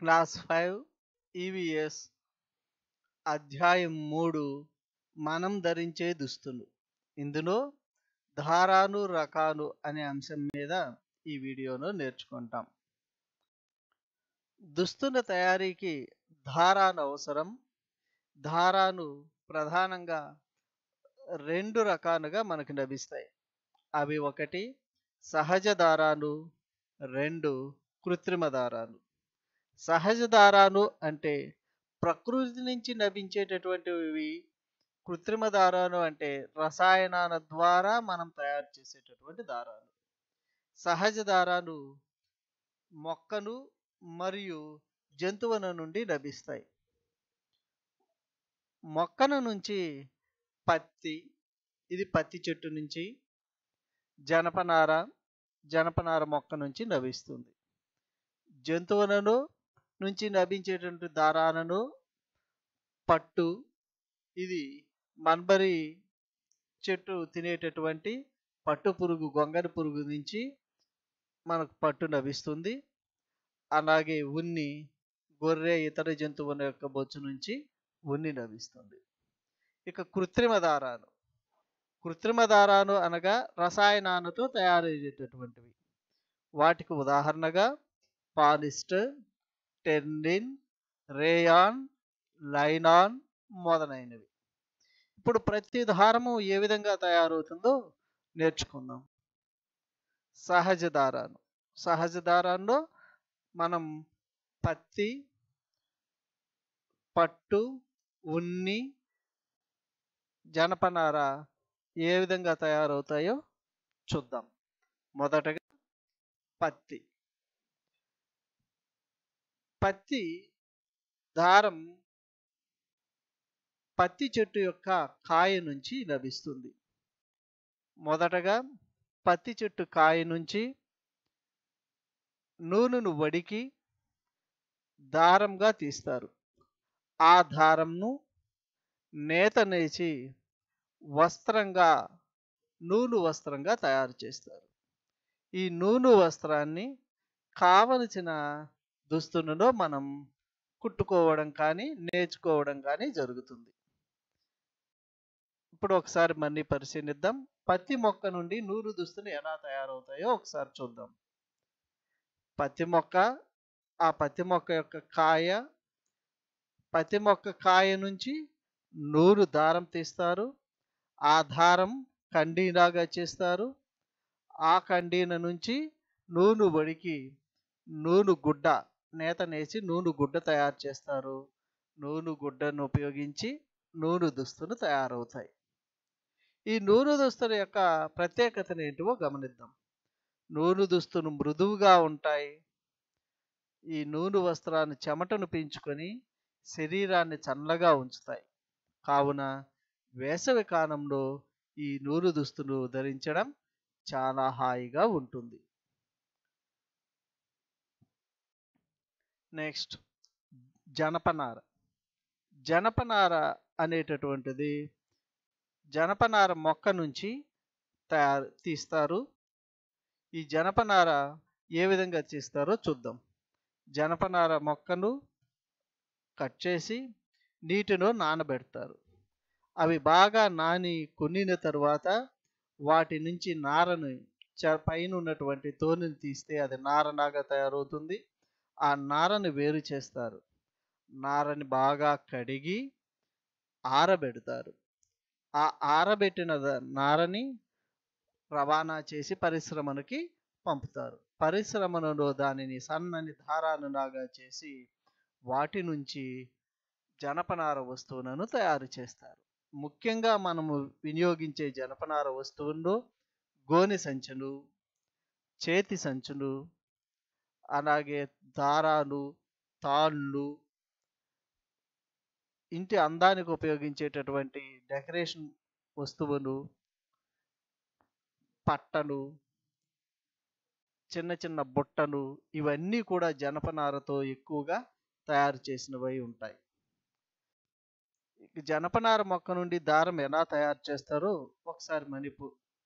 Class 5 EVS అధ్యాయం 3 మనం ధరించే దుస్తులు. ఇందులో ధారాను రకాలు అనే అంశం మీద ఈ వీడియోలో నేర్చుకుంటాం. దుస్తుల తయారీకి ధారాను అవసరం. ధారాను ప్రధానంగా 2 రకాలుగా మనకు లభిస్తాయి. అవి 1 సహజ దారాలు, 2 కృత్రిమ దారాలు. సహజ దారాలు అంటే ప్రకృతి నుంచి లభించేటటువంటివి. కృత్రిమ దారాలు అంటే రసాయనాల ద్వారా మనం తయారు చేసేటటువంటి దారాలు. సహజ దారాలు మొక్కలు మరియు జంతువుల నుండి లభిస్తాయి. మొక్కల నుంచి పత్తి, ఇది పత్తి చెట్టు నుంచి, జనపనార మొక్క నుంచి లభిస్తుంది. జంతువులలో నుంచి లభించేటువంటి దారాలను పట్టు, ఇది మల్బరీ చెట్టు తినేటటువంటి పట్టు పురుగు, గొంగళి పురుగు నుంచి మనకు పట్టు లభిస్తుంది. అలాగే ఉన్ని, గొర్రె ఇతర జంతువుల యొక్క బొచ్చు నుంచి ఉన్ని లభిస్తుంది. ఇక కృత్రిమ దారాలు అనగా రసాయనాలతో తయారయ్యేటటువంటివి. వాటికి ఉదాహరణగా పాలిస్టర్, టెర్లిన్, రేయాన్, లైనాన్ మొదలైనవి. ఇప్పుడు ప్రతి దారము ఏ విధంగా తయారవుతుందో నేర్చుకుందాం. సహజ దారాల్లో మనం పత్తి, పట్టు, ఉన్ని, జనపనార ఏ విధంగా తయారవుతాయో చూద్దాం. మొదటగా పత్తి దారం పత్తి చెట్టు యొక్క కాయ నుంచి లభిస్తుంది. మొదటగా పత్తి చెట్టు కాయ నుంచి నూలును వడికి దారంగా తీస్తారు. ఆ దారంను నేత నేసి నూలు వస్త్రంగా తయారు చేస్తారు. ఈ నూలు వస్త్రాన్ని కావలసిన దుస్తులలో మనం కుట్టుకోవడం కానీ నేర్చుకోవడం కానీ జరుగుతుంది. ఇప్పుడు ఒకసారి మళ్ళీ పరిశీలిద్దాం. పత్తి మొక్క నుండి నూలు దుస్తులు ఎలా తయారవుతాయో ఒకసారి చూద్దాం. ఆ పత్తి మొక్క యొక్క పత్తి మొక్క కాయ నుంచి నూలు దారం తీస్తారు. ఆ దారం కండీలాగా చేస్తారు. ఆ కండీల నుంచి నూలు వడికి నేత నేసి నూలు గుడ్డ తయారు చేస్తారు. నూలు గుడ్డను ఉపయోగించి నూలు దుస్తులు తయారవుతాయి. ఈ నూలు దుస్తుల యొక్క ప్రత్యేకతలు ఏంటివో గమనిద్దాం. నూలు దుస్తులు మృదువుగా ఉంటాయి. ఈ నూలు వస్త్రాన్ని చెమటను పీల్చుకొని శరీరాన్ని చల్లగా ఉంచుతాయి. కావున వేసవి కాలంలో ఈ నూలు దుస్తులు ధరించడం చాలా హాయిగా ఉంటుంది. నెక్స్ట్ జనపనార అనేటటువంటిది జనపనార మొక్క నుంచి తీస్తారు. ఈ జనపనార ఏ విధంగా తీస్తారో చూద్దాం. జనపనార మొక్కను కట్ చేసి నీటిలో నానబెడతారు. అవి బాగా నాని కొన్నిన తరువాత వాటి నుంచి నారను పైన ఉన్నటువంటి తోలుని తీస్తే అది నారలాగా తయారవుతుంది. ఆ నారని వేరు చేస్తారు. నారని బాగా కడిగి ఆరబెడతారు. ఆ ఆరబెట్టిన నారని రవాణా చేసి పరిశ్రమలకి పంపుతారు. పరిశ్రమలలో దానిని సన్నని దారాలలాగా చేసి వాటి నుంచి జనపనార వస్తువులను తయారు చేస్తారు. ముఖ్యంగా మనము వినియోగించే జనపనార వస్తువుల్లో గోనె సంచులు, చేతి సంచులు, అలాగే దారాలు, తాళ్ళు, ఇంటి అందానికి ఉపయోగించేటటువంటి డెకరేషన్ వస్తువులు, పట్టలు, చిన్న చిన్న బుట్టలు, ఇవన్నీ కూడా జనపనారతో ఎక్కువగా తయారు చేసినవి ఉంటాయి. జనపనార మొక్క నుండి దారం ఎలా తయారు చేస్తారో ఒకసారి మనం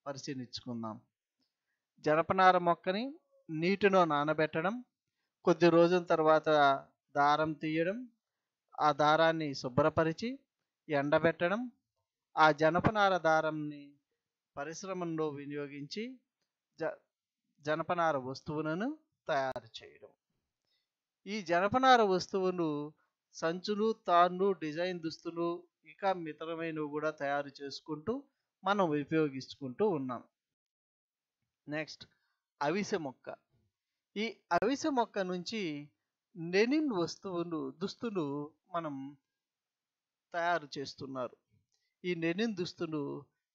పరిశీలించుకుందాం. జనపనార మొక్కని నీటిలో నానబెట్టడం, కొద్ది రోజుల తర్వాత దారం తీయడం, ఆ దారాన్ని శుభ్రపరిచి ఎండబెట్టడం, ఆ జనపనార దారంని పరిశ్రమల్లో వినియోగించి జనపనార వస్తువులను తయారు చేయడం. ఈ జనపనార వస్తువులు సంచులు, తాళ్ళు, డిజైన్ దుస్తులు ఇంకా మితరమైనవి కూడా తయారు చేసుకుంటూ మనం ఉపయోగించుకుంటూ ఉన్నాం. నెక్స్ట్ అవిసె మొక్క. ఈ అవిసె మొక్క నుంచి లెనిన్ దుస్తులు మనం తయారు చేస్తున్నారు. ఈ లెనిన్ దుస్తులు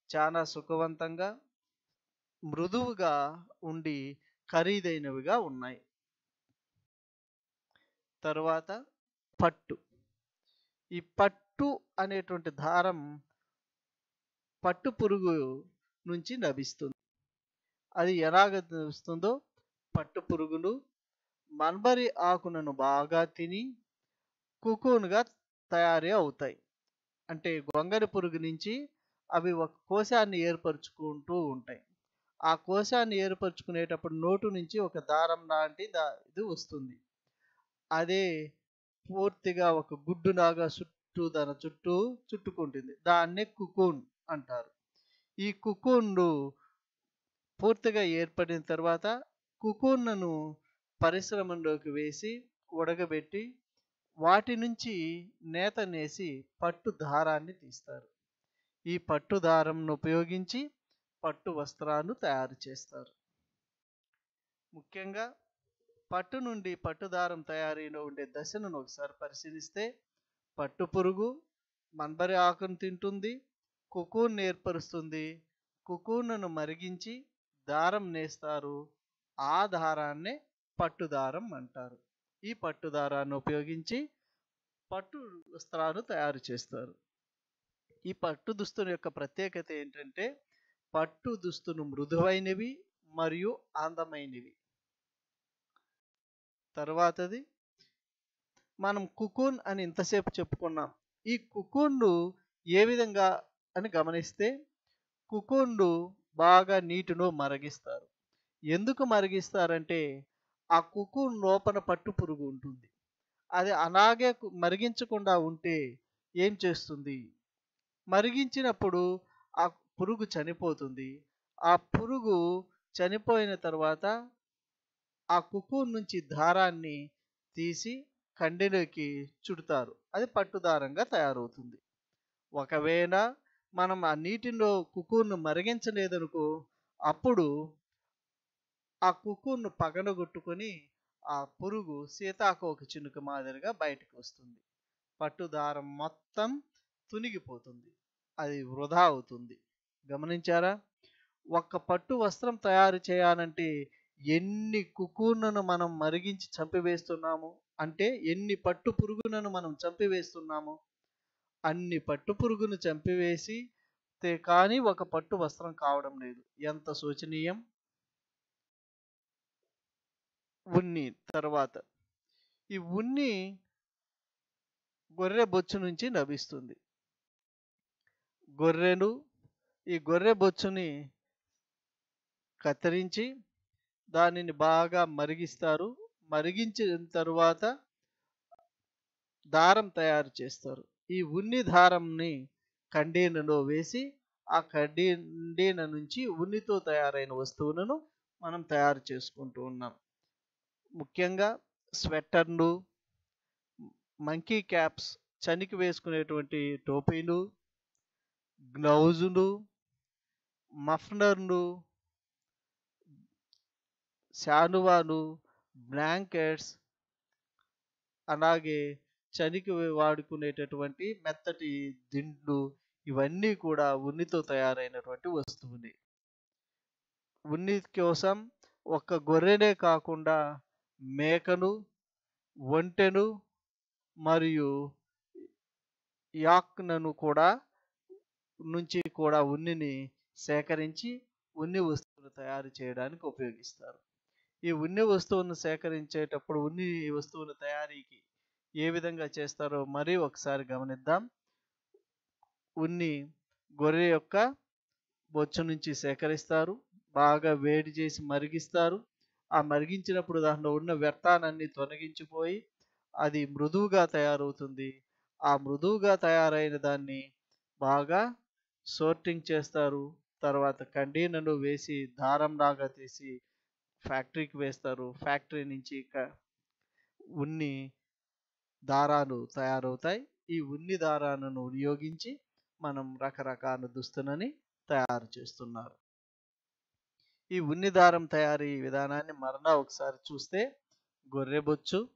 చాలా సుఖవంతంగా, మృదువుగా ఉండి ఖరీదైనవిగా ఉన్నాయి. తరువాత పట్టు. ఈ పట్టు అనేటువంటి దారం పట్టు పురుగు నుంచి లభిస్తుంది. అది ఎలాగ లభిస్తుందో, పట్టు పురుగులు మల్బరీ ఆకులను బాగా తిని కుకూన్గా తయారీ అవుతాయి. అంటే గొంగళి పురుగు నుంచి అవి ఒక కోశాన్ని ఏర్పరచుకుంటూ ఉంటాయి. ఆ కోశాన్ని ఏర్పరచుకునేటప్పుడు నోటు నుంచి ఒక దారం లాంటి ఇది వస్తుంది. అదే పూర్తిగా ఒక గుడ్డులాగా దాని చుట్టూ చుట్టుకుంటుంది. దాన్నే కుకూన్ అంటారు. ఈ కుకూన్లు పూర్తిగా ఏర్పడిన తర్వాత కుకూన్లను పరిశ్రమలోకి వేసి ఉడకబెట్టి వాటి నుంచి నేత నేసి పట్టు దారాన్ని తీస్తారు. ఈ పట్టు దారంను ఉపయోగించి పట్టు వస్త్రాలు తయారు చేస్తారు. ముఖ్యంగా పట్టు నుండి పట్టు దారం తయారీలో ఉండే దశను ఒకసారి పరిశీలిస్తే, పట్టు పురుగు మల్బరీ ఆకును తింటుంది, కుకూన్ ఏర్పరుస్తుంది, కుకూన్ను మరిగించి దారం నేస్తారు. ఆ దారాన్నే పట్టు దారం అంటారు. ఈ పట్టు దారాన్ని ఉపయోగించి పట్టు వస్త్రాలు తయారు చేస్తారు. ఈ పట్టు దుస్తుల యొక్క ప్రత్యేకత ఏంటంటే, పట్టు దుస్తులు మృదువైనవి మరియు అందమైనవి. తర్వాతది మనం కుకూన్ అని ఇంతసేపు చెప్పుకున్నాం. ఈ కుకూన్లు ఏ విధంగా అని గమనిస్తే, కుకూన్లు బాగా నీటిలో మరిగిస్తారు. ఎందుకు మరిగిస్తారంటే, ఆ కుకూన్ లోపల పట్టు పురుగు ఉంటుంది. అది అలాగే మరిగించకుండా ఉంటే ఏం చేస్తుంది? మరిగించినప్పుడు ఆ పురుగు చనిపోతుంది. ఆ పురుగు చనిపోయిన తర్వాత ఆ కుకూన్ నుంచి దారాన్ని తీసి కండెలోకి చుడతారు. అది పట్టుదారంగా తయారవుతుంది. ఒకవేళ మనం ఆ నీటిలో కుకూన్ను మరిగించలేదనుకో, అప్పుడు ఆ కుకూన్ను పగలగొట్టుకొని ఆ పురుగు సీతాకోక చిలుక మాదిరిగా బయటకు వస్తుంది. పట్టుదారం మొత్తం తునిగిపోతుంది. అది వృధా అవుతుంది. గమనించారా? ఒక్క పట్టు వస్త్రం తయారు చేయాలంటే ఎన్ని కుకూన్లను మనం మరిగించి చంపివేస్తున్నాము, అంటే ఎన్ని పట్టు పురుగులను మనం చంపివేస్తున్నాము. అన్ని పట్టు పురుగును చంపివేసి కానీ ఒక పట్టు వస్త్రం కావడం లేదు. ఎంత శోచనీయం! ఉన్ని. తర్వాత ఈ ఉన్ని గొర్రె బొచ్చు నుంచి లభిస్తుంది. ఈ గొర్రె బొచ్చుని కత్తిరించి దానిని బాగా మరిగిస్తారు. మరిగించిన తరువాత దారం తయారు చేస్తారు. ఈ ఉన్ని దారంని కండీలలో వేసి ఆ కండీల నుంచి ఉన్నితో తయారైన వస్తువులను మనం తయారు చేసుకుంటూ ఉన్నాం. ముఖ్యంగా స్వెటర్లు, మంకీ క్యాప్స్, చనికి వేసుకునేటువంటి టోపీలు, గ్లౌజులు, మఫ్లర్లు, శాలువాలు, బ్లాంకెట్స్, అలాగే చనికి వాడుకునేటటువంటి మెత్తటి దిండ్లు, ఇవన్నీ కూడా ఉన్నితో తయారైనటువంటి వస్తువులే. ఉన్ని కోసం ఒక్క గొర్రెనే కాకుండా మేకలు, ఒంటెలు మరియు యాక్లను నుంచి కూడా ఉన్నిని సేకరించి ఉన్ని వస్తువులు తయారు చేయడానికి ఉపయోగిస్తారు. ఈ ఉన్ని వస్తువులను సేకరించేటప్పుడు ఉన్ని వస్తువుల తయారీకి ఏ విధంగా చేస్తారో మరీ ఒకసారి గమనిద్దాం. ఉన్ని గొర్రె యొక్క బొచ్చు నుంచి సేకరిస్తారు. బాగా వేడి చేసి మరిగిస్తారు. ఆ మరిగించినప్పుడు దాంట్లో ఉన్న వ్యర్థాలన్నీ తొలగించిపోయి అది మృదువుగా తయారవుతుంది. ఆ మృదువుగా తయారైన దాన్ని బాగా సోర్టింగ్ చేస్తారు. తర్వాత కండీనను వేసి దారంలాగా తీసి ఫ్యాక్టరీకి వేస్తారు. ఫ్యాక్టరీ నుంచి ఉన్ని దారాలు తయారవుతాయి. ఈ ఉన్ని దారాలను వినియోగించి మనం రకరకాల దుస్తులని తయారు చేస్తున్నారు. ఈ ఉన్ని దారం తయారీ విధానాన్ని మరలా ఒకసారి చూస్తే, గొర్రెబొచ్చు,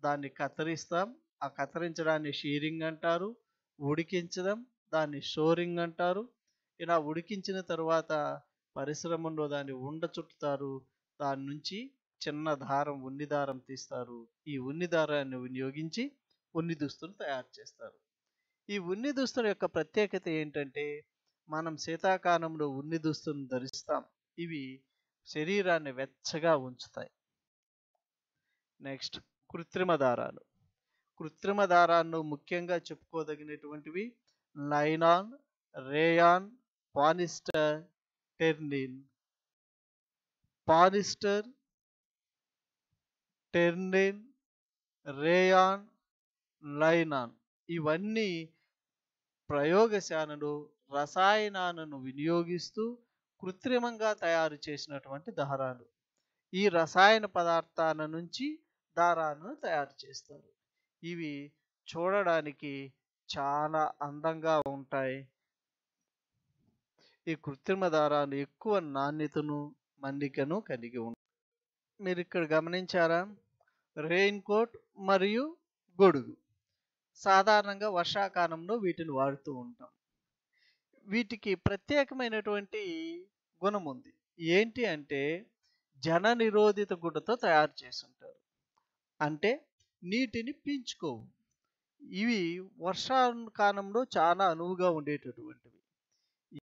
దాన్ని కత్తిరిస్తాం. ఆ కత్తిరించడాన్ని షీరింగ్ అంటారు. ఉడికించడం దాన్ని షోరింగ్ అంటారు. ఇలా ఉడికించిన తరువాత పరిశ్రమలో దాన్ని ఉండ చుట్టుతారు. దాని నుంచి చిన్న దారం ఉన్ని దారం తీస్తారు. ఈ ఉన్ని దారాన్ని వినియోగించి ఉన్ని దుస్తులు తయారు చేస్తారు. ఈ ఉన్ని దుస్తుల యొక్క ప్రత్యేకత ఏంటంటే, మనం శీతాకాలంలో ఉన్ని దుస్తులను ధరిస్తాం. ఇవి శరీరాన్ని వెచ్చగా ఉంచుతాయి. నెక్స్ట్, కృత్రిమ దారాలు. కృత్రిమ దారాలను ముఖ్యంగా చెప్పుకోదగినటువంటివి నైలాన్, రేయాన్, పాలిస్టర్, టెర్నిన్. పాలిస్టర్, టెర్నిన్, రేయాన్, నైలాన్ ఇవన్నీ ప్రయోగశాలలో రసాయనాలను వినియోగిస్తూ కృత్రిమంగా తయారు చేసినటువంటి దారాలు. ఈ రసాయన పదార్థాల నుంచి దారాలను తయారు చేస్తారు. ఇవి చూడడానికి చాలా అందంగా ఉంటాయి. ఈ కృత్రిమ దారాలు ఎక్కువ నాణ్యతను, మన్నికను కలిగి ఉంటాయి. మీరు ఇక్కడ గమనించారా? రెయిన్ కోట్ మరియు గొడుగు. సాధారణంగా వర్షాకాలంలో వీటిని వాడుతూ ఉంటాం. వీటికి ప్రత్యేకమైనటువంటి గుణం ఉంది. ఏంటి అంటే, జన నిరోధిత గుడ్డతో తయారు చేసి ఉంటారు. అంటే నీటిని పీల్చుకోవు. ఇవి వర్షాకాలంలో చాలా అనువుగా ఉండేటటువంటివి.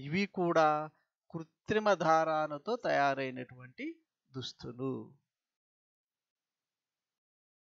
ఇవి కూడా కృత్రిమ దారాలతో తయారైనటువంటి దుస్తులు.